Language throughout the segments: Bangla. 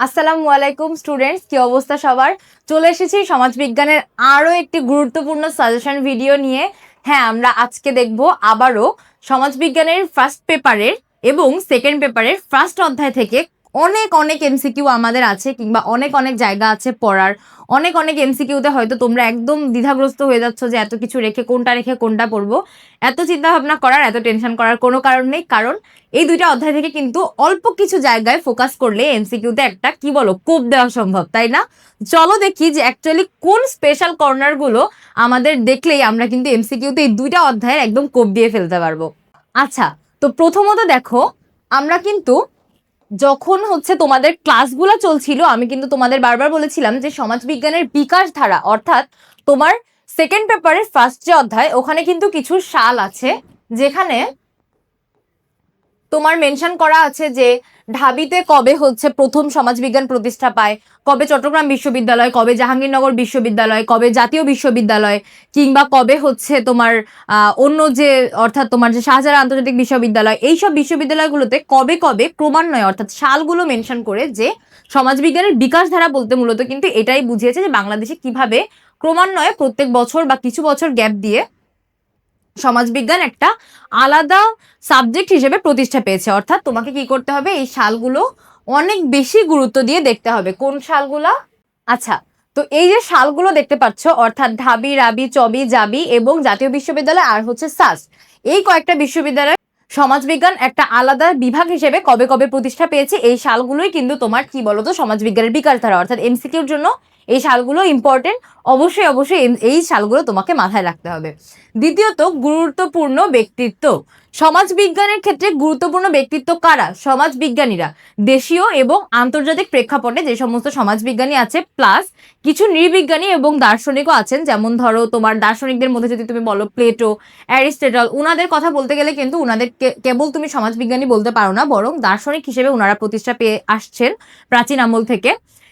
আসসালামু আলাইকুম স্টুডেন্টস, কি অবস্থা সবার? চলে এসেছি সমাজবিজ্ঞানের আরও একটি গুরুত্বপূর্ণ সাজেশন ভিডিও নিয়ে। হ্যাঁ, আমরা আজকে দেখব আবারও সমাজবিজ্ঞানের ফার্স্ট পেপারের এবং সেকেন্ড পেপারের ফার্স্ট অধ্যায় থেকে অনেক অনেক এমসিকিউ আমাদের আছে, কিংবা অনেক অনেক জায়গা আছে পড়ার। অনেক অনেক এমসিকিউতে হয়তো তোমরা একদম দ্বিধাগ্রস্ত হয়ে যাচ্ছ যে এত কিছু রেখে কোনটা পড়বো। এত চিন্তা ভাবনা করার, এত টেনশন করার কোনো কারণ নেই, কারণ এই দুইটা অধ্যায় থেকে কিন্তু অল্প কিছু জায়গায় ফোকাস করলে এমসিকিউতে একটা কি বলো কোপ দেওয়া সম্ভব, তাই না? চলো দেখি যে অ্যাকচুয়ালি কোন স্পেশাল কর্নার গুলো আমাদের দেখলেই আমরা কিন্তু এমসিকিউতে এই দুইটা অধ্যায়ের একদম কোপ দিয়ে ফেলতে পারবো। আচ্ছা, তো প্রথমত দেখো, আমরা কিন্তু যখন তোমাদের ক্লাসগুলো চলছিল, আমি কিন্তু তোমাদের বারবার বলেছিলাম যে সমাজবিজ্ঞানের বিকাশ ধারা, অর্থাৎ তোমার সেকেন্ড পেপারের ফার্স্ট যে অধ্যায়, ওখানে কিন্তু কিছু সাল আছে যেখানে তোমার মেনশন করা আছে যে ঢাবিতে কবে প্রথম সমাজবিজ্ঞান প্রতিষ্ঠা পায়, কবে চট্টগ্রাম বিশ্ববিদ্যালয়, কবে জাহাঙ্গীরনগর বিশ্ববিদ্যালয়, কবে জাতীয় বিশ্ববিদ্যালয়, কিংবা কবে তোমার অন্য যে অর্থাৎ তোমার যে শাহজালাল আন্তর্জাতিক বিশ্ববিদ্যালয়, এইসব বিশ্ববিদ্যালয়গুলোতে কবে কবে ক্রমান্বয়ে অর্থাৎ সালগুলো মেনশন করে যে সমাজবিজ্ঞানের বিকাশ ধারা বলতে মূলত কিন্তু এটাই বুঝিয়েছে যে বাংলাদেশে কিভাবে ক্রমান্বয়ে প্রত্যেক বছর বা কিছু বছর গ্যাপ দিয়ে সমাজবিজ্ঞান একটা আলাদা সাবজেক্ট হিসেবে প্রতিষ্ঠা পেয়েছে। অর্থাৎ তোমাকে কি করতে হবে, এই সালগুলো অনেক বেশি গুরুত্ব দিয়ে দেখতে হবে। কোন সালগুলা? আচ্ছা, তো এই যে সালগুলো দেখতে পাচ্ছ, অর্থাৎ ঢাবি, রাবি, চবি, জাবি এবং জাতীয় বিশ্ববিদ্যালয় আর সাস, এই কয়েকটা বিশ্ববিদ্যালয় সমাজবিজ্ঞান একটা আলাদা বিভাগ হিসেবে কবে কবে প্রতিষ্ঠা পেয়েছে, এই সালগুলোই কিন্তু তোমার কি বলতো সমাজবিজ্ঞানের বিকাশ ধারা। অর্থাৎ এমসিকিউর জন্য এই সালগুলো ইম্পর্টেন্ট, অবশ্যই অবশ্যই এই সালগুলো তোমাকে মাথায় রাখতে হবে। দ্বিতীয়ত, গুরুত্বপূর্ণ ব্যক্তিত্ব। সমাজবিজ্ঞানের ক্ষেত্রে গুরুত্বপূর্ণ ব্যক্তিত্ব কারা? সমাজবিজ্ঞানীরা। দেশীয় এবং আন্তর্জাতিক প্রেক্ষাপটে যে সমস্ত সমাজবিজ্ঞানী আছে, প্লাস কিছু নৃবিজ্ঞানী এবং দার্শনিকও আছেন, যেমন ধরো তোমার দার্শনিকদের মধ্যে যদি তুমি বলো প্লেটো, অ্যারিস্টটল, উনাদের কথা বলতে গেলে কিন্তু উনাদের কেবল তুমি সমাজবিজ্ঞানী বলতে পারো না, বরং দার্শনিক হিসেবে উনারা প্রতিষ্ঠা পেয়ে আসছেন প্রাচীন আমল থেকে।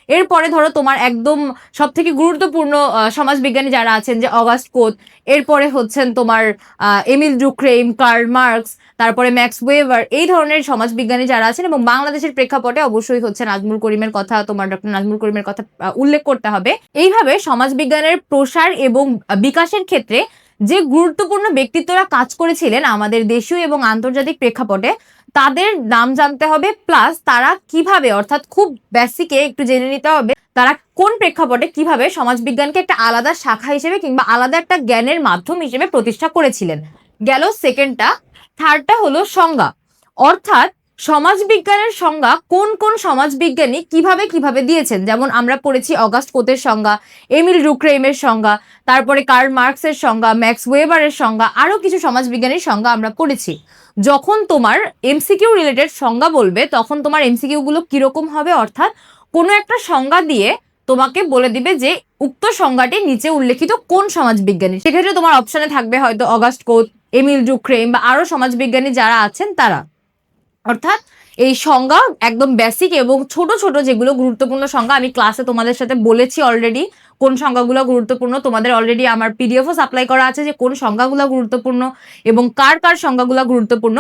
এরপরে ধরো তোমার একদম সব থেকে গুরুত্বপূর্ণ সমাজবিজ্ঞানী যারা আছেন, যে অগাস্ট কোত, এরপরে তোমার এমিল ডুক্রেইম, কার্ল মার্কস, তারপরে ম্যাক্স ওয়েবার, এই ধরনের সমাজবিজ্ঞানী যারা আছেন। এবং বাংলাদেশের প্রেক্ষাপটে অবশ্যই নাজমুল করিমের কথা, তোমার ডক্টর নাজমুল করিমের কথা উল্লেখ করতে হবে। এইভাবে সমাজবিজ্ঞানের প্রসার এবং বিকাশের ক্ষেত্রে যে গুরুত্বপূর্ণ ব্যক্তিত্বরা কাজ করেছিলেন আমাদের দেশীয় এবং আন্তর্জাতিক প্রেক্ষাপটে, তাদের নাম জানতে হবে, প্লাস তারা কিভাবে, অর্থাৎ খুব বেসিকে একটু জেনে নিতে হবে তারা কোন প্রেক্ষাপটে কিভাবে সমাজবিজ্ঞানকে একটা আলাদা শাখা হিসেবে কিংবা আলাদা একটা জ্ঞানের মাধ্যম হিসেবে প্রতিষ্ঠা করেছিলেন। গেল সেকেন্ডটা। থার্ডটা হলো সংজ্ঞা, অর্থাৎ সমাজবিজ্ঞানের সংজ্ঞা কোন কোন সমাজবিজ্ঞানী কিভাবে কিভাবে দিয়েছেন। যেমন আমরা পড়েছি অগাস্ট কোতের সংজ্ঞা, এমিল ডুক্রেইমের সংজ্ঞা, তারপরে কার্ল মার্কসের সংজ্ঞা, ম্যাক্স ওয়েবারের সংজ্ঞা, আরো কিছু সমাজবিজ্ঞানীর সংজ্ঞা আমরা পড়েছি। যখন তোমার এমসিকিউ রিলেটেড সংজ্ঞা বলবে, তখন তোমার এমসিকিউ গুলো কিরকম হবে, অর্থাৎ কোনো একটা সংজ্ঞা দিয়ে তোমাকে বলে দিবে যে উক্ত সংজ্ঞাটি নিচে উল্লেখিত কোন সমাজবিজ্ঞানী। সেক্ষেত্রে তোমার অপশনে থাকবে হয়তো অগাস্ট কোত, এমিল ডুক্রেইম বা আরো সমাজবিজ্ঞানী যারা আছেন তারা। অর্থাৎ এই সংজ্ঞা একদম বেসিক এবং ছোট ছোট যেগুলো গুরুত্বপূর্ণ সংজ্ঞা, আমি ক্লাসে তোমাদের সাথে বলেছি অলরেডি কোন সংজ্ঞাগুলো গুরুত্বপূর্ণ। তোমাদের অলরেডি আমার পিডিএফও সাপ্লাই করা আছে যে কোন সংজ্ঞাগুলো গুরুত্বপূর্ণ এবং কার কার সংজ্ঞাগুলো গুরুত্বপূর্ণ।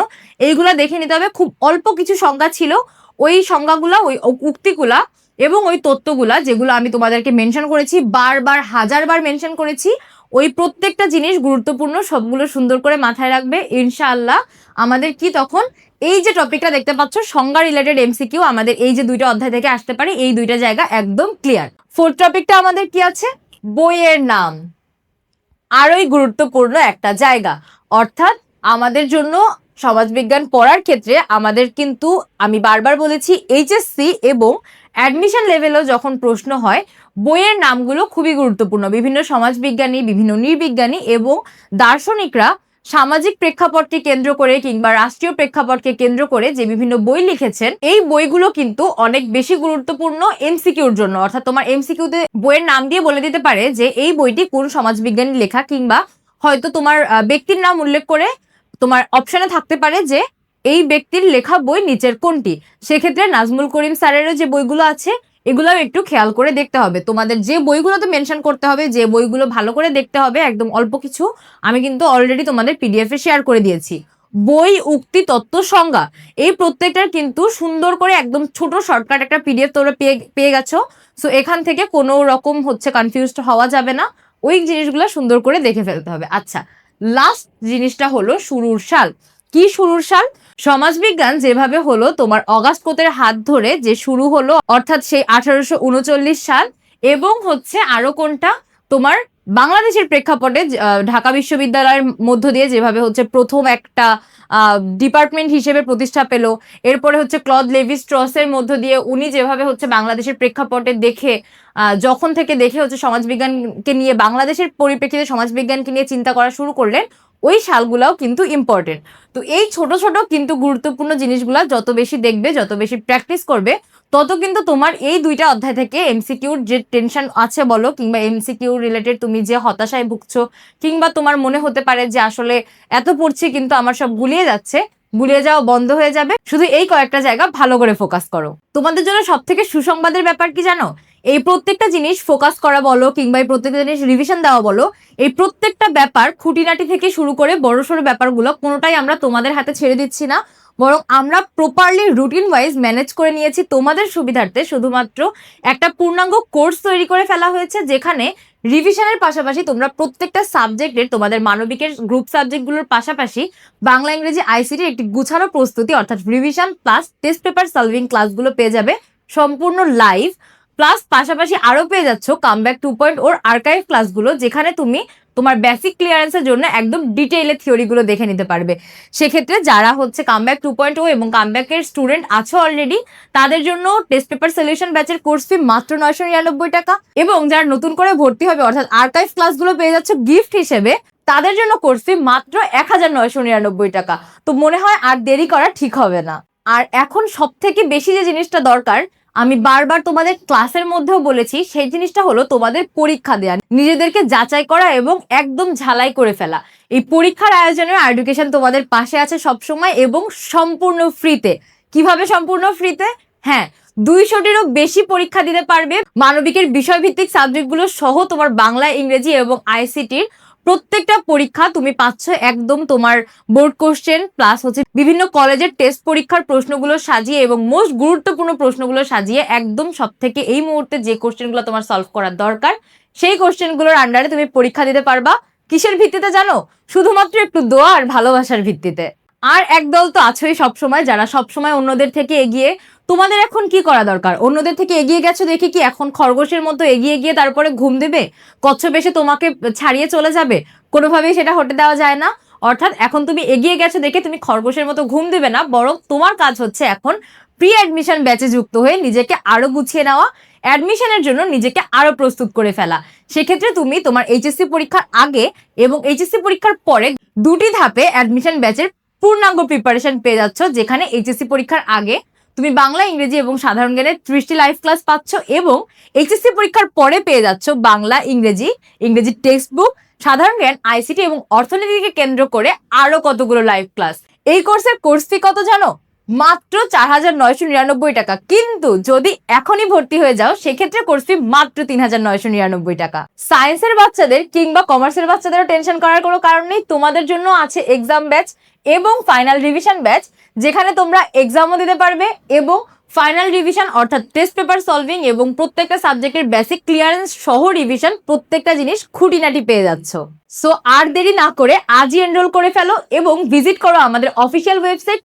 এইগুলো দেখে নিতে হবে। খুব অল্প কিছু সংজ্ঞা ছিল, ওই সংজ্ঞাগুলা, ওই উক্তিগুলা এবং ওই তত্ত্বগুলা যেগুলো আমি তোমাদেরকে মেনশন করেছি, বারবার হাজারবার মেনশন করেছি, ওই প্রত্যেকটা জিনিস গুরুত্বপূর্ণ, সবগুলো সুন্দর করে মাথায় রাখবে। ইনশাআল্লাহ আমাদের কি তখন এই যে টপিকটা দেখতে পাচ্ছ সংজ্ঞা রিলেটেড এমসিকিউ আমাদের এই যে দুইটা অধ্যায় থেকে আসতে পারে, এই দুইটা জায়গা একদম ক্লিয়ার। ফোর্থ টপিকটা আমাদের কি আছে? বইয়ের নাম। আরোই গুরুত্বপূর্ণ একটা জায়গা। অর্থাৎ আমাদের জন্য সমাজবিজ্ঞান পড়ার ক্ষেত্রে আমাদের কিন্তু, আমি বারবার বলেছি, এইচএসসি এবং অ্যাডমিশন লেভেলেও যখন প্রশ্ন হয়, বইয়ের নামগুলো খুবই গুরুত্বপূর্ণ। বিভিন্ন সমাজবিজ্ঞানী, বিভিন্ন নৃবিজ্ঞানী এবং দার্শনিকরা সামাজিক প্রেক্ষাপটকে কেন্দ্র করে কিংবা রাষ্ট্রীয় প্রেক্ষাপটকে কেন্দ্র করে যে বিভিন্ন বই লিখেছেন, এই বইগুলো কিন্তু অনেক বেশি গুরুত্বপূর্ণ এমসিকিউর জন্য। অর্থাৎ তোমার এমসিকিউতে বইয়ের নাম দিয়ে বলে দিতে পারে যে এই বইটি কোন সমাজবিজ্ঞানী লেখা, কিংবা হয়তো তোমার ব্যক্তির নাম উল্লেখ করে তোমার অপশনে থাকতে পারে যে এই ব্যক্তির লেখা বই নিচের কোনটি। সেক্ষেত্রে নাজমুল করিম স্যারেরও যে বইগুলো আছে এগুলোও একটু খেয়াল করে দেখতে হবে। তোমাদের যে বইগুলোতে মেনশন করতে হবে, যে বইগুলো ভালো করে দেখতে হবে, একদম অল্প কিছু, আমি কিন্তু অলরেডি তোমাদের পিডিএফ এ শেয়ার করে দিয়েছি। বই, উক্তি, তত্ত্ব, সংজ্ঞা, এই প্রত্যেকটার কিন্তু সুন্দর করে একদম ছোট শর্টকাট একটা পিডিএফ তোমরা পেয়ে গেছো। সো এখান থেকে কোনো রকম হচ্ছে কনফিউজড হওয়া যাবে না, ওই জিনিসগুলো সুন্দর করে দেখে ফেলতে হবে। আচ্ছা, লাস্ট জিনিসটা হলো শুরুর সাল। কি শুরুর সাল? সমাজবিজ্ঞান যেভাবে হলো তোমার অগাস্ট কোতের হাত ধরে যে শুরু হলো, অর্থাৎ সেই 1839 সাল, এবং হচ্ছে আরো কোনটা, তোমার বাংলাদেশের প্রেক্ষাপটে ঢাকা বিশ্ববিদ্যালয়ের মধ্য দিয়ে যেভাবে হচ্ছে প্রথম একটা ডিপার্টমেন্ট হিসেবে প্রতিষ্ঠা পেল, এরপরে হচ্ছে ক্লদ লেভি স্ট্রসের মধ্য দিয়ে উনি যেভাবে হচ্ছে বাংলাদেশের প্রেক্ষাপটে দেখে যখন থেকে দেখে হচ্ছে সমাজবিজ্ঞানকে নিয়ে, বাংলাদেশের পরিপ্রেক্ষিতে সমাজবিজ্ঞানকে নিয়ে চিন্তা করা শুরু করলেন, ওই সালগুলাও কিন্তু ইম্পর্টেন্ট। তো এই ছোট ছোট কিন্তু গুরুত্বপূর্ণ জিনিসগুলা যত বেশি দেখবে, যত বেশি প্র্যাকটিস করবে, তত কিন্তু তোমার এই দুইটা অধ্যায় থেকে এমসিকিউর যে টেনশন আছে বলো, কিংবা এমসিকিউ রিলেটেড তুমি যে হতাশায় ভুগছো, কিংবা তোমার মনে হতে পারে যে আসলে এত পড়ছি কিন্তু আমার সব গুলিয়ে যাচ্ছে, গুলিয়ে যাওয়া বন্ধ হয়ে যাবে। শুধু এই কয়েকটা জায়গা ভালো করে ফোকাস করো। তোমাদের জন্য সব থেকে সুসংবাদের ব্যাপার কি জানো? এই প্রত্যেকটা জিনিস ফোকাস করা বলো, কিংবা এই প্রত্যেকটা জিনিস রিভিশন দেওয়া বলো, এই প্রত্যেকটা ব্যাপার খুঁটিনাটি থেকে শুরু করে বড়সড় ব্যাপারগুলো কোনোটাই আমরা তোমাদের হাতে ছেড়ে দিচ্ছি না, বরং আমরা প্রপারলি রুটিন ওয়াইজ ম্যানেজ করে নিয়েছি তোমাদের সুবিধার্থে। শুধুমাত্র একটা পূর্ণাঙ্গ কোর্স তৈরি করে ফেলা হয়েছে, যেখানে রিভিশনের পাশাপাশি তোমরা প্রত্যেকটা সাবজেক্টের, তোমাদের মানবিকের গ্রুপ সাবজেক্টগুলোর পাশাপাশি বাংলা, ইংরেজি, আইসিটির একটি গুছানো প্রস্তুতি, অর্থাৎ revision plus test paper solving ক্লাসগুলো পেয়ে যাবে সম্পূর্ণ লাইভ। প্লাস পাশাপাশি আরো পেয়ে যাচ্ছ কামব্যাক 2.0 ওর আর্কাইভ ক্লাসগুলো, যেখানে তুমি তোমার বেসিক ক্লিয়ারেন্সের জন্য একদম ডিটেইলে থিওরিগুলো দেখে নিতে পারবে। সেক্ষেত্রে যারা হচ্ছে কামব্যাক 2.0 এবং কামব্যাকের স্টুডেন্ট আছো অলরেডি, তাদের জন্য টেস্ট পেপার সলিউশন ব্যাচের কোর্স ফি মাত্র 999 টাকা, এবং যারা নতুন করে ভর্তি হবে, অর্থাৎ আর্কাইভ ক্লাসগুলো পেয়ে যাচ্ছে গিফট হিসেবে, তাদের জন্য কোর্স ফি মাত্র 1999 টাকা। তো মনে হয় আর দেরি করা ঠিক হবে না। আর এখন সব থেকে বেশি যে জিনিসটা দরকার, আমি বারবার তোমাদের ক্লাসের মধ্যেও বলেছি, সেই জিনিসটা হলো তোমাদের পরীক্ষা দেওয়া, নিজেদেরকে যাচাই করা এবং একদম ঝালাই করে ফেলা। এই পরীক্ষার আয়োজনে এডুকেশন তোমাদের পাশে আছে সবসময়, এবং সম্পূর্ণ ফ্রিতে। কিভাবে সম্পূর্ণ ফ্রিতে? হ্যাঁ, 200টিরও বেশি পরীক্ষা দিতে পারবে মানবিকের বিষয়ভিত্তিক সাবজেক্টগুলো সহ। তোমার বাংলা, ইংরেজি এবং আইসিটির প্রত্যেকটা পরীক্ষা তুমি পাচ্ছ একদম তোমার বোর্ড কোশ্চেন, প্লাস হচ্ছে বিভিন্ন কলেজের টেস্ট পরীক্ষার প্রশ্নগুলো সাজিয়ে, এবং মোস্ট গুরুত্বপূর্ণ প্রশ্নগুলো সাজিয়ে, একদম সব থেকে এই মুহূর্তে যে কোশ্চেনগুলো তোমার সলভ করার দরকার, সেই কোশ্চেনগুলোর আন্ডারে তুমি পরীক্ষা দিতে পারবা। কিসের ভিত্তিতে জানো? শুধুমাত্র একটু দোয়া আর ভালোবাসার ভিত্তিতে। আর একদল তো আছোই সবসময়, যারা সবসময় অন্যদের থেকে এগিয়ে। তোমাদের এখন কি করা দরকার? অন্যদের থেকে এগিয়ে গেছো দেখে কি এখন খরগোশের মতো এগিয়ে গিয়ে তারপরে ঘুম দেবে, কচ্ছপ এসে তোমাকে ছাড়িয়ে চলে যাবে? কোনোভাবেই সেটা হতে দেওয়া যায় না। অর্থাৎ এখন তুমি এগিয়ে গেছো দেখে তুমি খরগোশের মতো ঘুম দেবে না, বরং তোমার কাজ হচ্ছে এখন প্রি অ্যাডমিশন ব্যাচে যুক্ত হয়ে নিজেকে আরো গুছিয়ে নেওয়া, অ্যাডমিশনের জন্য নিজেকে আরো প্রস্তুত করে ফেলা। সেক্ষেত্রে তুমি তোমার এইচএসসি পরীক্ষার আগে এবং এইচএসসি পরীক্ষার পরে দুটি ধাপে অ্যাডমিশন ব্যাচের পূর্ণাঙ্গ প্রিপারেশন পেয়ে যাচ্ছ, যেখানে এইচএসসি পরীক্ষার আগে তুমি বাংলা, ইংরেজি এবং সাধারণ জ্ঞানের 30টি লাইভ ক্লাস পাচ্ছ, এবং এইচএসসি পরীক্ষার পরে পেয়ে যাচ্ছ বাংলা, ইংরেজি, ইংরেজি টেক্সট বুক, সাধারণ জ্ঞান, আইসিটি এবং অর্থনীতিকে কেন্দ্র করে আরো কতগুলো লাইভ ক্লাস। এই কোর্সের কোর্স ফি কত জানো? মাত্র 4999 টাকা। কিন্তু যদি এখনই ভর্তি হয়ে যাও, সেক্ষেত্রে কোর্স ফি মাত্র 3999 টাকা। সায়েন্সের বাচ্চাদের কিংবা কমার্সের বাচ্চাদেরও টেনশন করার কোনো কারণ নেই। তোমাদের জন্য আছে এক্সাম ব্যাচ এবং ফাইনাল রিভিশন ব্যাচ, যেখানে তোমরা এক্সামও দিতে পারবে এবং ফাইনাল রিভিশন অর্থাৎ টেস্ট পেপার সলভিং এবং প্রত্যেকটা সাবজেক্টের বেসিক ক্লিয়ারেন্স সহ রিভিশন, প্রত্যেকটা জিনিস খুঁটিনাটি পেয়ে যাচ্ছ। সো আর দেরি না করে আজই এনরোল করে ফেলো এবং ভিজিট করো আমাদের অফিসিয়াল ওয়েবসাইট